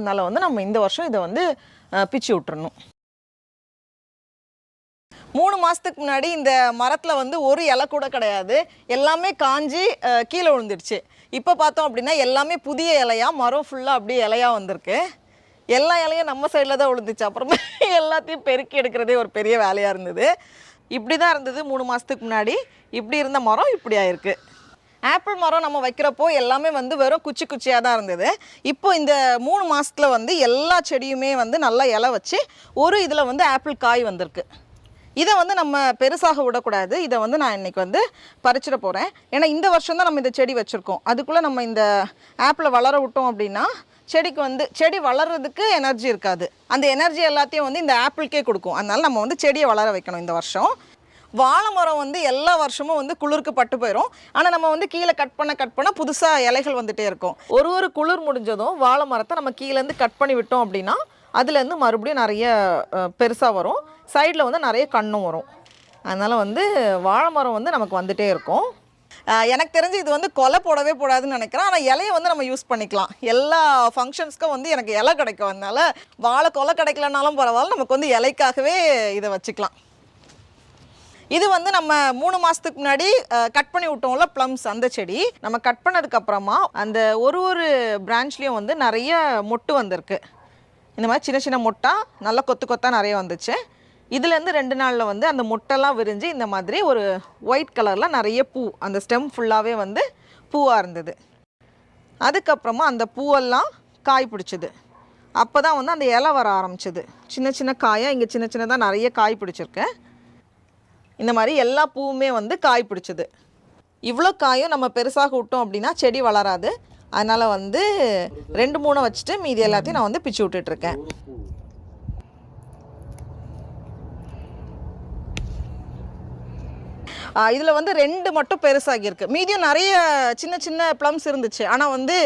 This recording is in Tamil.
அதனால வந்து நம்ம இந்த வருஷம் இதை வந்து பிச்சு விட்டுறணும். 3 மாதத்துக்கு முன்னாடி இந்த மரத்தில் வந்து ஒரு இலை கூட கிடையாது, எல்லாமே காஞ்சி கீழே விழுந்துடுச்சு. இப்போ பார்த்தோம் அப்படின்னா எல்லாமே புதிய இலையாக, மரம் ஃபுல்லாக அப்படியே இலையாக வந்திருக்கு. எல்லா இலையும் நம்ம சைடில் தான் விழுந்துச்சு. அப்புறமா எல்லாத்தையும் பெருக்கி எடுக்கிறதே ஒரு பெரிய வேலையாக இருந்தது. இப்படி தான் இருந்தது 3 மாதத்துக்கு முன்னாடி. இப்படி இருந்த மரம் இப்படி ஆயிருக்கு. ஆப்பிள் மரம் நம்ம வைக்கிறப்போ எல்லாமே வந்து வெறும் குச்சி குச்சியாக தான் இருந்தது. இப்போ இந்த 3 மாதத்தில் வந்து எல்லா செடியுமே வந்து நல்லா இலை வச்சு ஒரு இதில் வந்து ஆப்பிள் காய் வந்திருக்கு. இதை வந்து நம்ம பெருசாக விடக்கூடாது. இதை வந்து நான் இன்றைக்கி வந்து பறிச்சிட போகிறேன். ஏன்னா இந்த வருஷம் தான் நம்ம இந்த செடி வச்சுருக்கோம். அதுக்குள்ளே நம்ம இந்த ஆப்பிளை வளர விட்டோம் அப்படின்னா செடிக்கு வந்து செடி வளர்கிறதுக்கு எனர்ஜி இருக்காது. அந்த எனர்ஜி எல்லாத்தையும் வந்து இந்த ஆப்பிள்கே கொடுக்கும். அதனால் நம்ம வந்து செடியை வளர வைக்கணும் இந்த வருஷம். வாழை மரம் வந்து எல்லா வருஷமும் வந்து குளிருக்கு பட்டு போயிடும். ஆனால் நம்ம வந்து கீழே கட் பண்ண புதுசாக இலைகள் வந்துகிட்டே இருக்கும். ஒரு குளிர் முடிஞ்சதும் வாழை மரத்தை நம்ம கீழேருந்து கட் பண்ணி விட்டோம் அப்படின்னா அதுலேருந்து மறுபடியும் நிறைய பெருசாக வரும். சைடில் வந்து நிறைய கண்ணும் வரும். அதனால் வந்து வாழை மரம் வந்து நமக்கு வந்துகிட்டே இருக்கும். எனக்கு தெரிஞ்சு இது வந்து கொலை போடவே போடாதுன்னு நினைக்கிறேன். ஆனால் இலையை வந்து நம்ம யூஸ் பண்ணிக்கலாம். எல்லா ஃபங்க்ஷன்ஸ்க்கும் வந்து எனக்கு இலை கிடைக்கும். அதனால் வாழை கொலை கிடைக்கலனாலும் பரவாயில்ல, நமக்கு வந்து இலைக்காகவே இதை வச்சுக்கலாம். இது வந்து நம்ம 3 மாதத்துக்கு முன்னாடி கட் பண்ணி விட்டோம்ல ப்ளம்ஸ், அந்த செடி நம்ம கட் பண்ணதுக்கப்புறமா அந்த ஒரு பிரான்ச்லேயும் வந்து நிறைய மொட்டு வந்திருக்கு. இந்த மாதிரி சின்ன சின்ன மொட்டாக நல்லா கொத்தாக நிறைய வந்துச்சு. இதுலேருந்து 2 நாளில் வந்து அந்த மொட்டெல்லாம் விரிஞ்சு இந்த மாதிரி ஒரு ஒயிட் கலரில் நிறைய பூ, அந்த ஸ்டெம் ஃபுல்லாகவே வந்து பூவாக இருந்தது. அதுக்கப்புறமா அந்த பூவெல்லாம் காய் பிடிச்சிது. அப்போ தான் வந்து அந்த இலை வர ஆரம்பிச்சிது. சின்ன சின்ன காயாக இங்கே சின்ன சின்னதாக நிறைய காய் பிடிச்சிருக்கு. இந்த மாதிரி எல்லா பூவுமே வந்து காய் பிடிச்சிது. இவ்வளோ காயும் நம்ம பெருசாக விட்டோம் அப்படின்னா செடி வளராது. அதனால் வந்து 2-3 வச்சுட்டு மீதி எல்லாத்தையும் நான் வந்து பிச்சு விட்டுட்ருக்கேன். இதில் வந்து 2 மட்டும் பெருசாகியிருக்கு. மீதியும் நிறைய சின்ன சின்ன ப்ளம்ஸ் இருந்துச்சு. ஆனால் வந்து